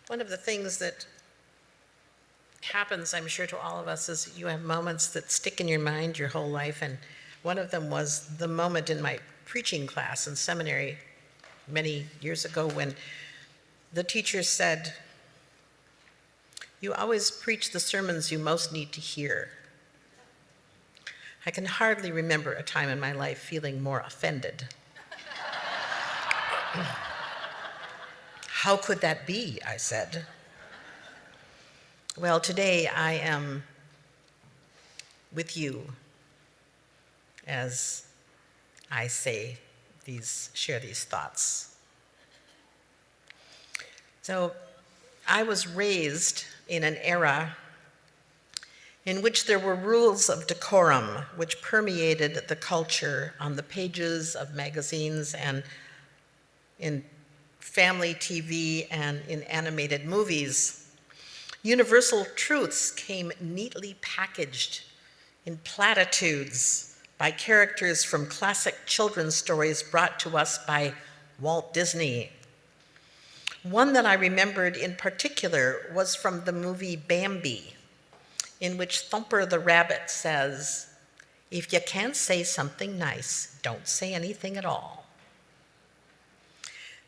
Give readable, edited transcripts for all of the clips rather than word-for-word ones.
One of the things that happens, I'm sure, to all of us is you have moments that stick in your mind your whole life, and one of them was the moment in my preaching class in seminary many years ago when the teacher said, "You always preach the sermons you most need to hear." I can hardly remember a time in my life feeling more offended. "How could that be?" I said. Well, today I am with you as I share these thoughts. So I was raised in an era in which there were rules of decorum which permeated the culture on the pages of magazines and in family TV and in animated movies. Universal truths came neatly packaged in platitudes by characters from classic children's stories brought to us by Walt Disney. One that I remembered in particular was from the movie Bambi, in which Thumper the rabbit says, "If you can't say something nice, don't say anything at all."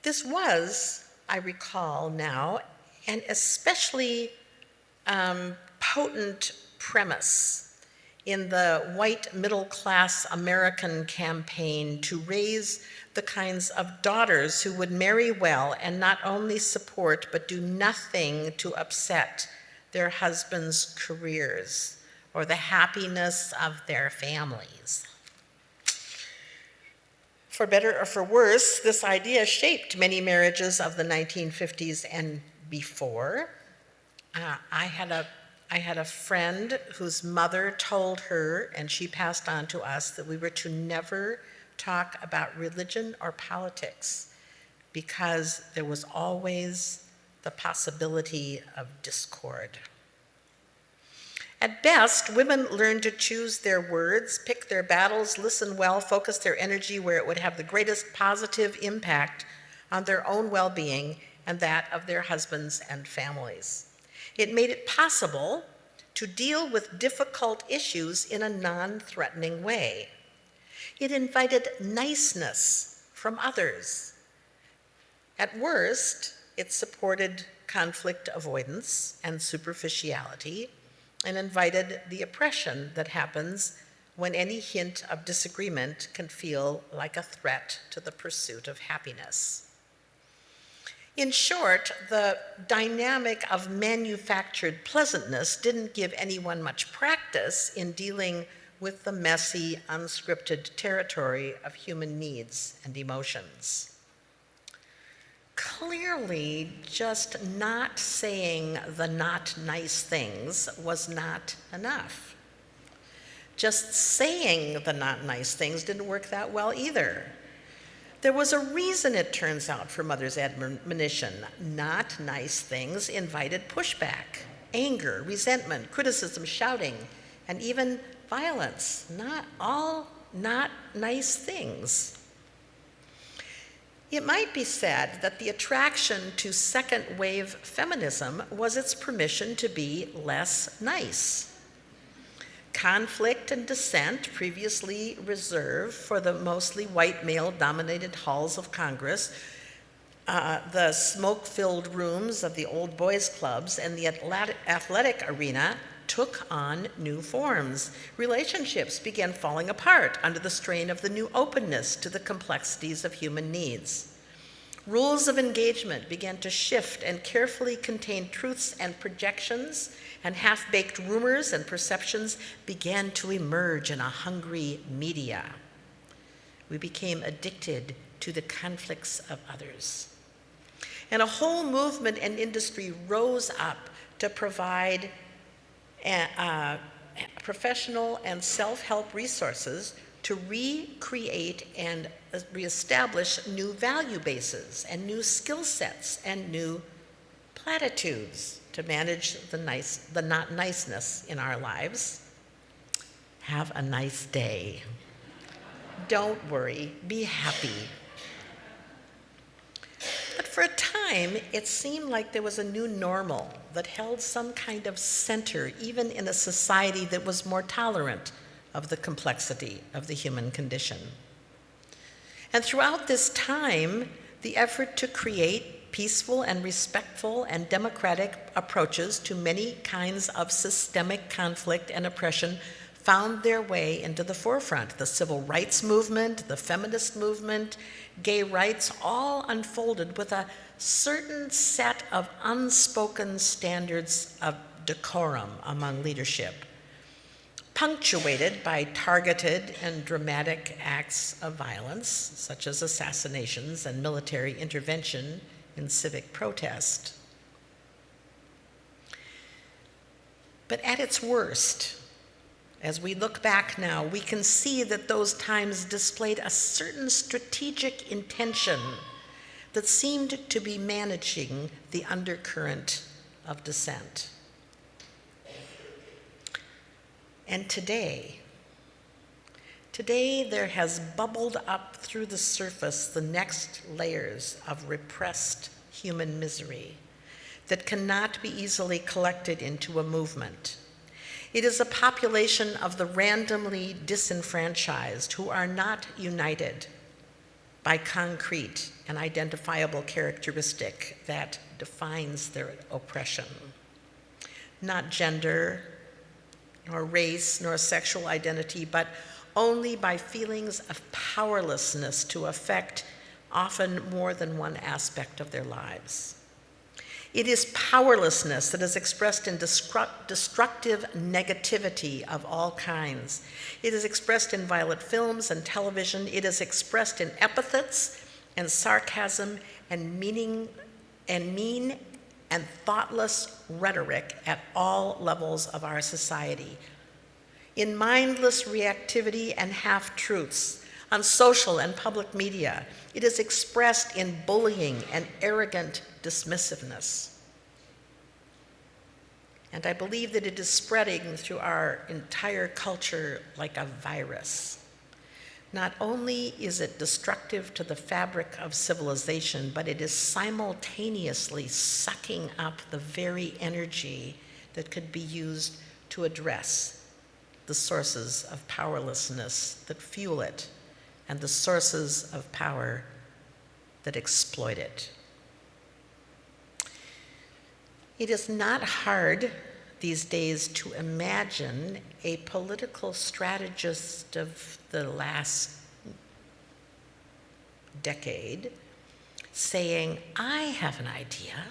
This was, I recall now, an especially potent premise in the white middle-class American campaign to raise the kinds of daughters who would marry well and not only support but do nothing to upset their husbands' careers or the happiness of their families. For better or for worse, this idea shaped many marriages of the 1950s and before. I had a friend whose mother told her, and she passed on to us, that we were to never talk about religion or politics because there was always the possibility of discord. At best, women learned to choose their words, pick their battles, listen well, focus their energy where it would have the greatest positive impact on their own well-being and that of their husbands and families. It made it possible to deal with difficult issues in a non-threatening way. It invited niceness from others. At worst, it supported conflict avoidance and superficiality and invited the oppression that happens when any hint of disagreement can feel like a threat to the pursuit of happiness. In short, the dynamic of manufactured pleasantness didn't give anyone much practice in dealing with the messy, unscripted territory of human needs and emotions. Clearly, just not saying the not nice things was not enough. Just saying the not nice things didn't work that well either. There was a reason, it turns out, for Mother's admonition. Not nice things invited pushback, anger, resentment, criticism, shouting, and even violence. Not all not nice things. It might be said that the attraction to second-wave feminism was its permission to be less nice. Conflict and dissent, previously reserved for the mostly white male-dominated halls of Congress, the smoke-filled rooms of the old boys clubs, and the athletic arena took on new forms. Relationships began falling apart under the strain of the new openness to the complexities of human needs. Rules of engagement began to shift and carefully contained truths and projections, and half-baked rumors and perceptions began to emerge in a hungry media. We became addicted to the conflicts of others. And a whole movement and industry rose up to provide professional and self-help resources to recreate and reestablish new value bases and new skill sets and new platitudes to manage the not niceness in our lives. Have a nice day. Don't worry, be happy. But for a time, it seemed like there was a new normal that held some kind of center, even in a society that was more tolerant of the complexity of the human condition. And throughout this time, the effort to create peaceful and respectful and democratic approaches to many kinds of systemic conflict and oppression found their way into the forefront. The civil rights movement, the feminist movement, gay rights, all unfolded with a certain set of unspoken standards of decorum among leadership, punctuated by targeted and dramatic acts of violence, such as assassinations and military intervention in civic protest. But at its worst, as we look back now, we can see that those times displayed a certain strategic intention that seemed to be managing the undercurrent of dissent. And today there has bubbled up through the surface the next layers of repressed human misery that cannot be easily collected into a movement. It is a population of the randomly disenfranchised who are not united by concrete and identifiable characteristic that defines their oppression. Not gender, nor race, nor sexual identity, but only by feelings of powerlessness to affect often more than one aspect of their lives. It is powerlessness that is expressed in destructive negativity of all kinds. It is expressed in violent films and television. It is expressed in epithets and sarcasm and mean and thoughtless rhetoric at all levels of our society. In mindless reactivity and half-truths on social and public media, it is expressed in bullying and arrogant dismissiveness. And I believe that it is spreading through our entire culture like a virus. Not only is it destructive to the fabric of civilization, but it is simultaneously sucking up the very energy that could be used to address the sources of powerlessness that fuel it and the sources of power that exploit it. It is not hard these days to imagine a political strategist of the last decade saying, I have an idea.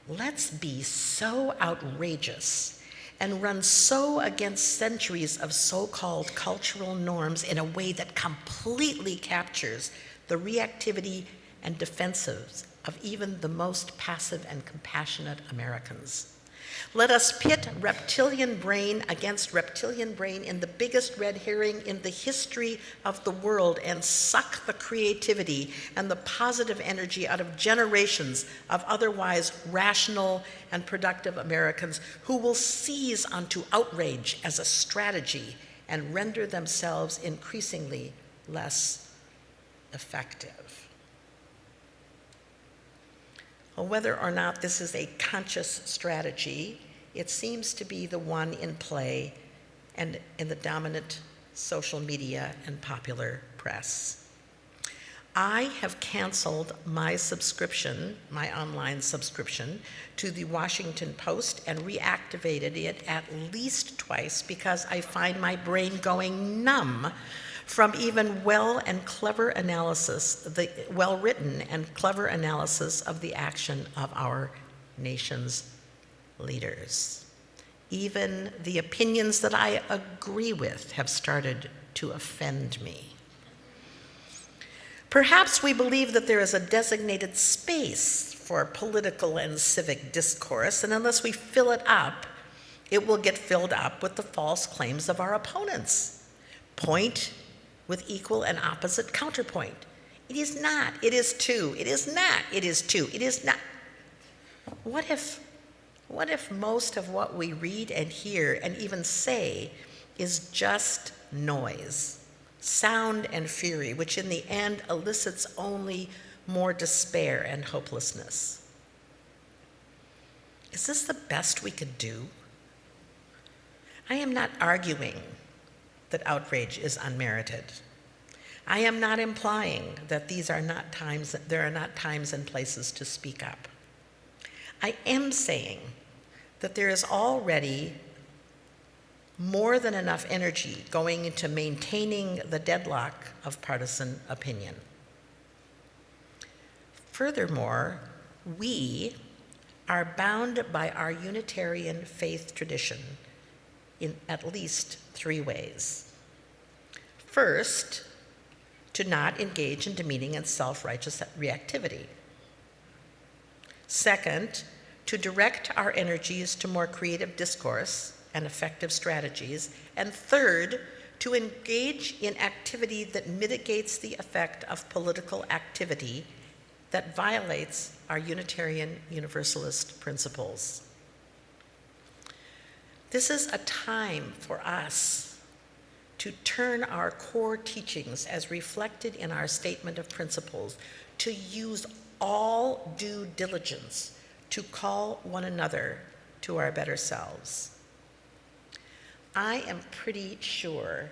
Let's be so outrageous and run so against centuries of so-called cultural norms in a way that completely captures the reactivity and defensives of even the most passive and compassionate Americans. Let us pit reptilian brain against reptilian brain in the biggest red herring in the history of the world and suck the creativity and the positive energy out of generations of otherwise rational and productive Americans who will seize onto outrage as a strategy and render themselves increasingly less effective. Well, whether or not this is a conscious strategy, it seems to be the one in play and in the dominant social media and popular press. I have canceled my subscription, my online subscription, to the Washington Post and reactivated it at least twice because I find my brain going numb from even well-written and clever analysis of the action of our nation's leaders. Even the opinions that I agree with have started to offend me. Perhaps we believe that there is a designated space for political and civic discourse, and unless we fill it up, it will get filled up with the false claims of our opponents. Point with equal and opposite counterpoint. It is not, it is too, it is not, it is too, it is not. What if most of what we read and hear and even say is just noise, sound and fury, which in the end elicits only more despair and hopelessness. Is this the best we could do? I am not arguing that outrage is unmerited. I am not implying that there are not times and places to speak up. I am saying that there is already more than enough energy going into maintaining the deadlock of partisan opinion. Furthermore, we are bound by our Unitarian faith tradition in at least 3 ways. First, to not engage in demeaning and self-righteous reactivity. Second, to direct our energies to more creative discourse and effective strategies. And third, to engage in activity that mitigates the effect of political activity that violates our Unitarian Universalist principles. This is a time for us to turn our core teachings as reflected in our statement of principles, to use all due diligence to call one another to our better selves. I am pretty sure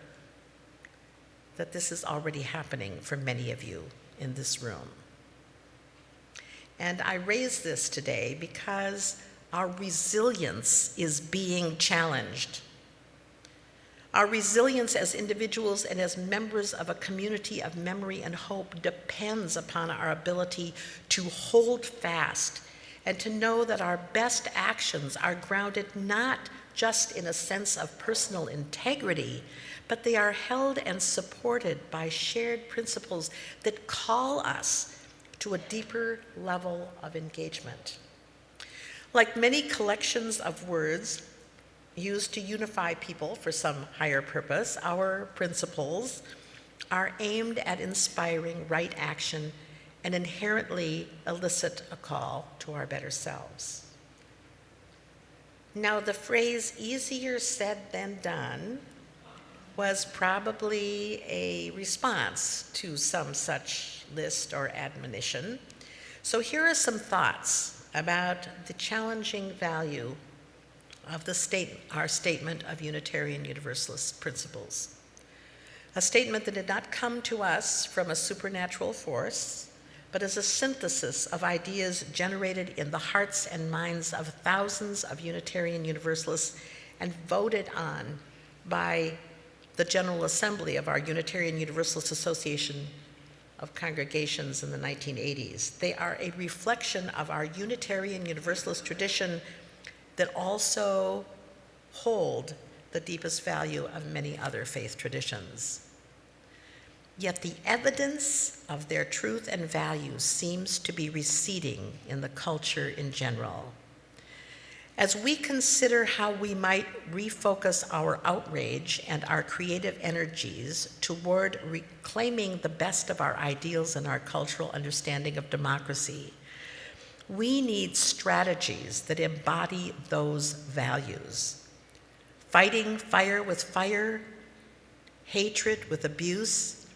that this is already happening for many of you in this room. And I raise this today because our resilience is being challenged. Our resilience as individuals and as members of a community of memory and hope depends upon our ability to hold fast and to know that our best actions are grounded not just in a sense of personal integrity, but they are held and supported by shared principles that call us to a deeper level of engagement. Like many collections of words used to unify people for some higher purpose, our principles are aimed at inspiring right action and inherently elicit a call to our better selves. Now, the phrase easier said than done was probably a response to some such list or admonition. So here are some thoughts about the challenging value of our statement of Unitarian Universalist principles. A statement that did not come to us from a supernatural force, but as a synthesis of ideas generated in the hearts and minds of thousands of Unitarian Universalists and voted on by the General Assembly of our Unitarian Universalist Association of Congregations in the 1980s. They are a reflection of our Unitarian Universalist tradition that also hold the deepest value of many other faith traditions. Yet the evidence of their truth and value seems to be receding in the culture in general. As we consider how we might refocus our outrage and our creative energies toward reclaiming the best of our ideals and our cultural understanding of democracy, we need strategies that embody those values. Fighting fire with fire, hatred with abuse,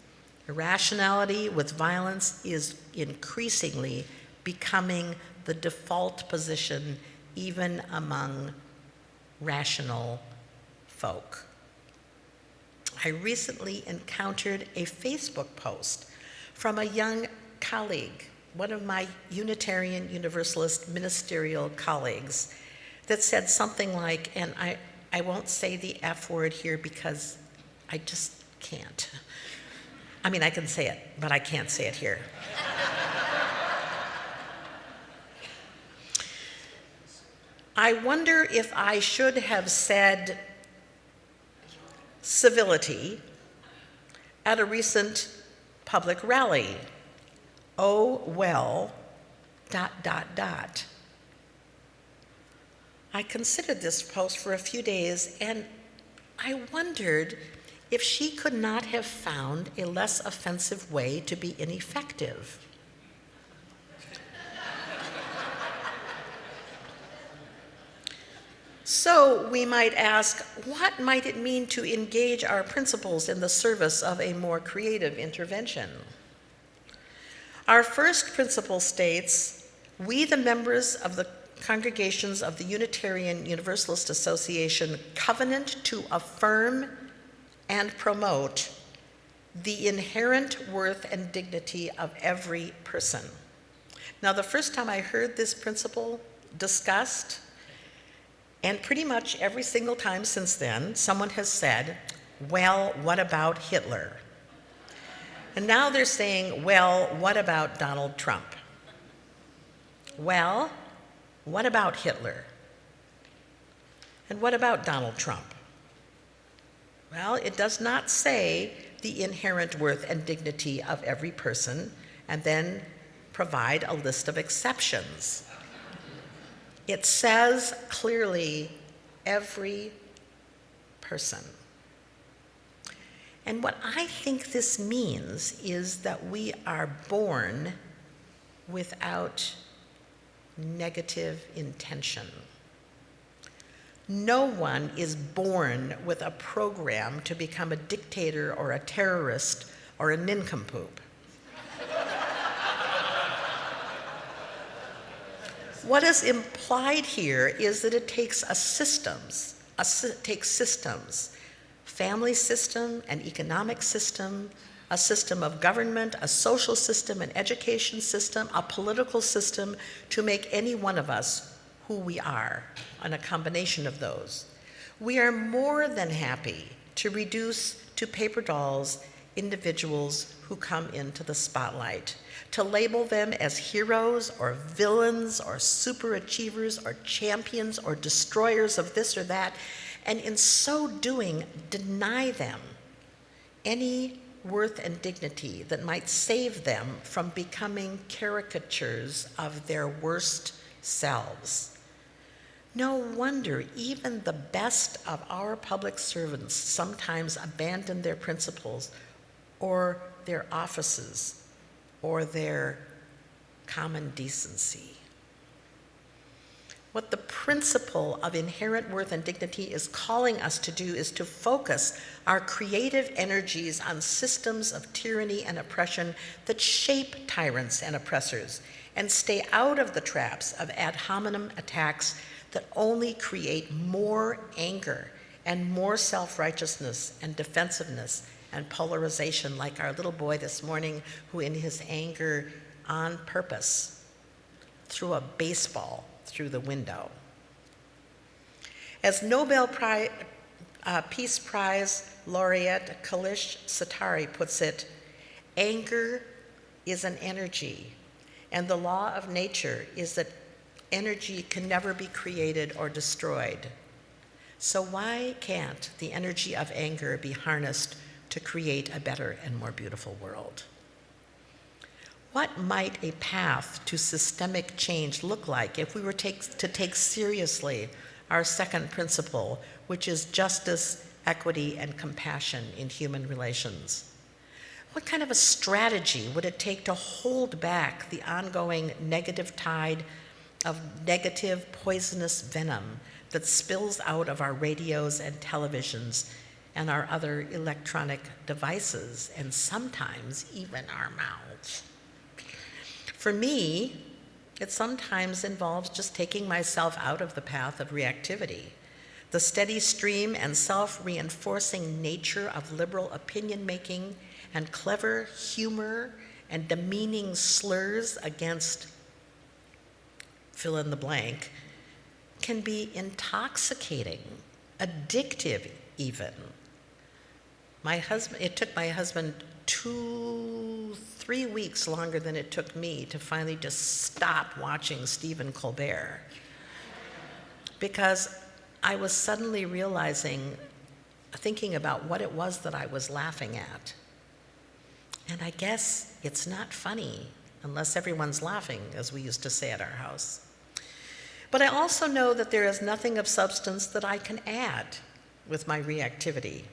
irrationality with violence is increasingly becoming the default position even among rational folk. I recently encountered a Facebook post from a young colleague, one of my Unitarian Universalist ministerial colleagues, that said something like, and I won't say the F word here because I just can't. I mean, I can say it, but I can't say it here. I wonder if I should have said civility at a recent public rally. Oh, well, ... I considered this post for a few days, and I wondered if she could not have found a less offensive way to be ineffective. So we might ask, what might it mean to engage our principles in the service of a more creative intervention? Our first principle states, we, the members of the congregations of the Unitarian Universalist Association, covenant to affirm and promote the inherent worth and dignity of every person. Now, the first time I heard this principle discussed, and pretty much every single time since then, someone has said, well, what about Hitler? And now they're saying, well, what about Donald Trump? Well, what about Hitler? And what about Donald Trump? Well, it does not say the inherent worth and dignity of every person and then provide a list of exceptions. It says clearly every person. And what I think this means is that we are born without negative intention. No one is born with a program to become a dictator or a terrorist or a nincompoop. What is implied here is that it takes systems, family system, an economic system, a system of government, a social system, an education system, a political system to make any one of us who we are, and a combination of those. We are more than happy to reduce to paper dolls individuals who come into the spotlight, to label them as heroes or villains or superachievers or champions or destroyers of this or that, and in so doing, deny them any worth and dignity that might save them from becoming caricatures of their worst selves. No wonder even the best of our public servants sometimes abandon their principles or their offices or their common decency. What the principle of inherent worth and dignity is calling us to do is to focus our creative energies on systems of tyranny and oppression that shape tyrants and oppressors, and stay out of the traps of ad hominem attacks that only create more anger and more self-righteousness and defensiveness and polarization, like our little boy this morning who in his anger on purpose threw a baseball through the window. As Nobel Peace Prize laureate Kailash Satyarthi puts it, anger is an energy, and the law of nature is that energy can never be created or destroyed. So why can't the energy of anger be harnessed to create a better and more beautiful world? What might a path to systemic change look like if we were to take seriously our second principle, which is justice, equity, and compassion in human relations? What kind of a strategy would it take to hold back the ongoing negative tide of negative, poisonous venom that spills out of our radios and televisions and our other electronic devices, and sometimes even our mouths? For me, it sometimes involves just taking myself out of the path of reactivity. The steady stream and self-reinforcing nature of liberal opinion-making and clever humor and demeaning slurs against fill in the blank can be intoxicating, addictive even. It took my husband 3 weeks longer than it took me to finally just stop watching Stephen Colbert, because I was suddenly thinking about what it was that I was laughing at. And I guess it's not funny unless everyone's laughing, as we used to say at our house. But I also know that there is nothing of substance that I can add with my reactivity.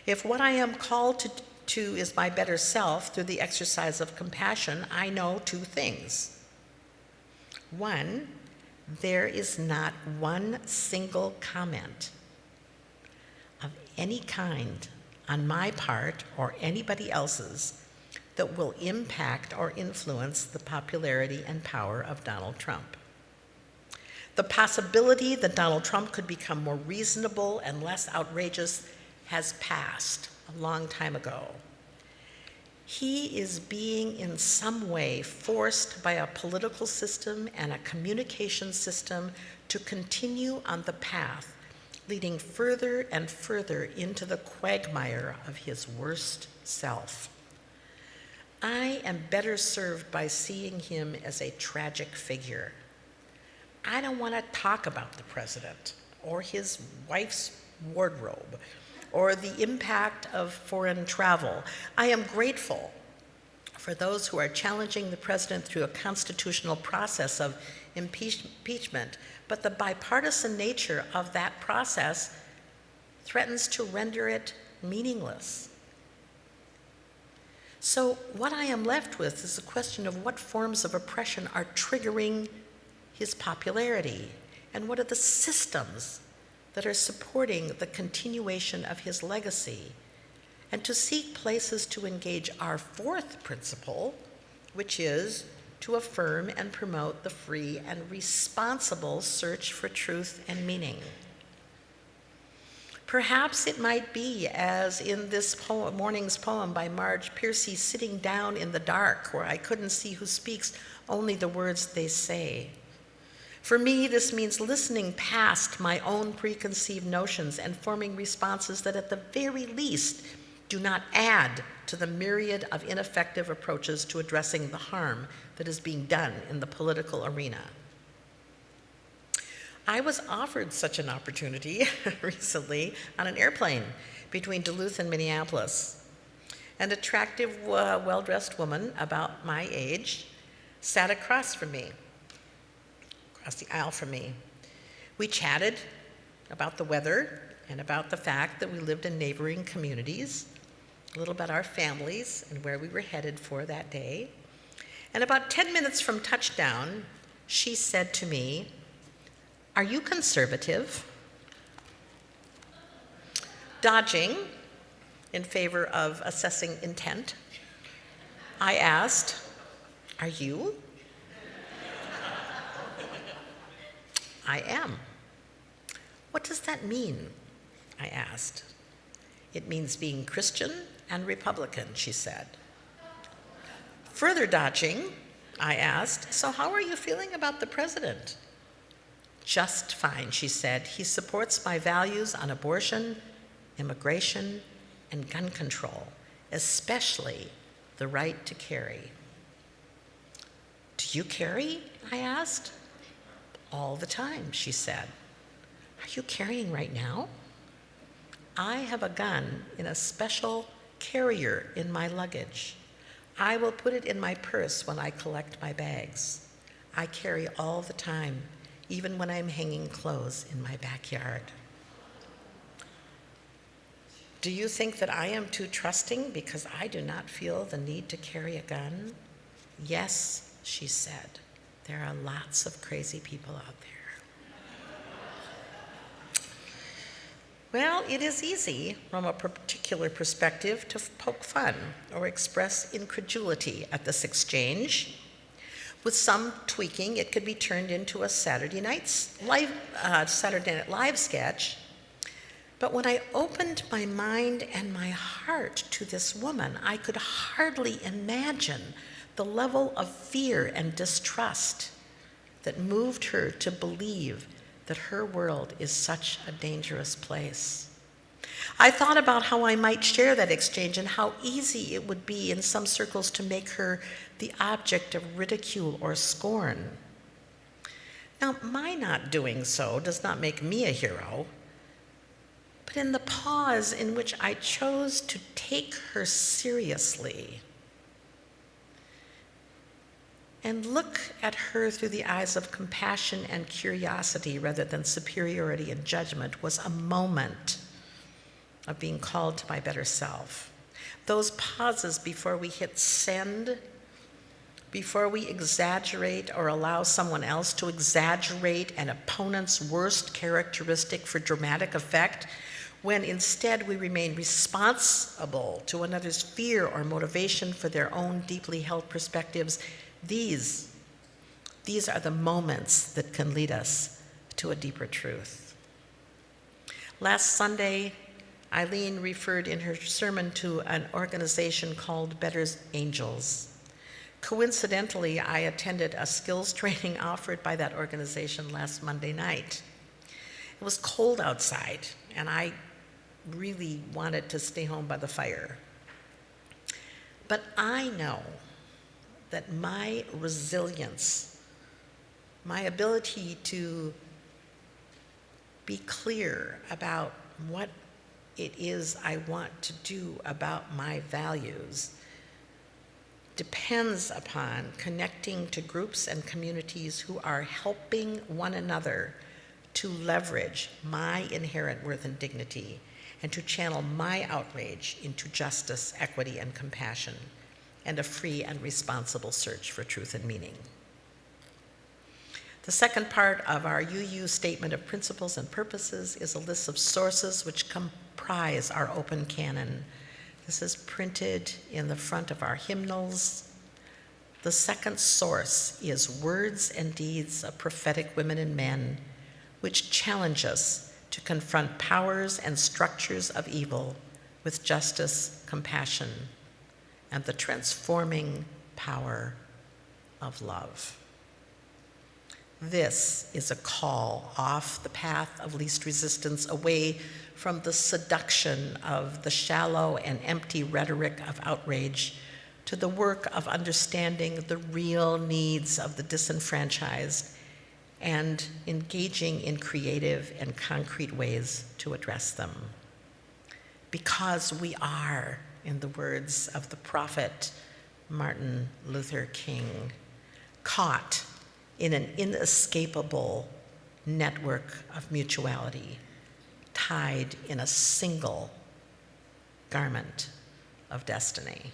If what I am called to is my better self through the exercise of compassion, I know two things. One, there is not one single comment of any kind on my part or anybody else's that will impact or influence the popularity and power of Donald Trump. The possibility that Donald Trump could become more reasonable and less outrageous has passed a long time ago. He is being in some way forced by a political system and a communication system to continue on the path leading further and further into the quagmire of his worst self. I am better served by seeing him as a tragic figure. I don't want to talk about the president or his wife's wardrobe or the impact of foreign travel. I am grateful for those who are challenging the president through a constitutional process of impeachment, but the bipartisan nature of that process threatens to render it meaningless. So what I am left with is a question of what forms of oppression are triggering his popularity, and what are the systems that are supporting the continuation of his legacy, and to seek places to engage our fourth principle, which is to affirm and promote the free and responsible search for truth and meaning. Perhaps it might be, as in this morning's poem by Marge Piercy, sitting down in the dark where I couldn't see who speaks, only the words they say. For me, this means listening past my own preconceived notions and forming responses that at the very least do not add to the myriad of ineffective approaches to addressing the harm that is being done in the political arena. I was offered such an opportunity recently on an airplane between Duluth and Minneapolis. An attractive, well-dressed woman about my age sat across from me, across the aisle from me. We chatted about the weather and about the fact that we lived in neighboring communities, a little about our families and where we were headed for that day. And about 10 minutes from touchdown, she said to me, "Are you conservative?" Dodging in favor of assessing intent, I asked, "Are you?" "I am." "What does that mean?" I asked. "It means being Christian and Republican," she said. Further dodging, I asked, "So how are you feeling about the president?" "Just fine," she said. "He supports my values on abortion, immigration, and gun control, especially the right to carry." "Do you carry?" I asked. "All the time," she said. "Are you carrying right now?" "I have a gun in a special carrier in my luggage. I will put it in my purse when I collect my bags. I carry all the time, even when I'm hanging clothes in my backyard." "Do you think that I am too trusting because I do not feel the need to carry a gun?" "Yes," she said. "There are lots of crazy people out there." Well, it is easy, from a particular perspective, to poke fun or express incredulity at this exchange. With some tweaking, it could be turned into a Saturday Night Live sketch. But when I opened my mind and my heart to this woman, I could hardly imagine the level of fear and distrust that moved her to believe that her world is such a dangerous place. I thought about how I might share that exchange and how easy it would be in some circles to make her the object of ridicule or scorn. Now, my not doing so does not make me a hero, but in the pause in which I chose to take her seriously and look at her through the eyes of compassion and curiosity rather than superiority and judgment was a moment of being called to my better self. Those pauses before we hit send, before we exaggerate or allow someone else to exaggerate an opponent's worst characteristic for dramatic effect, when instead we remain responsible to another's fear or motivation for their own deeply held perspectives, these are the moments that can lead us to a deeper truth. Last Sunday, Eileen referred in her sermon to an organization called Better Angels. Coincidentally, I attended a skills training offered by that organization last Monday night. It was cold outside, and I really wanted to stay home by the fire. But I know that my resilience, my ability to be clear about what it is I want to do about my values, depends upon connecting to groups and communities who are helping one another to leverage my inherent worth and dignity and to channel my outrage into justice, equity, and compassion, and a free and responsible search for truth and meaning. The second part of our UU Statement of Principles and Purposes is a list of sources which comprise our open canon. This is printed in the front of our hymnals. The second source is Words and Deeds of Prophetic Women and Men, which challenge us to confront powers and structures of evil with justice, compassion, and the transforming power of love. This is a call off the path of least resistance, away from the seduction of the shallow and empty rhetoric of outrage, to the work of understanding the real needs of the disenfranchised and engaging in creative and concrete ways to address them. Because we are, in the words of the prophet Martin Luther King, caught in an inescapable network of mutuality, tied in a single garment of destiny.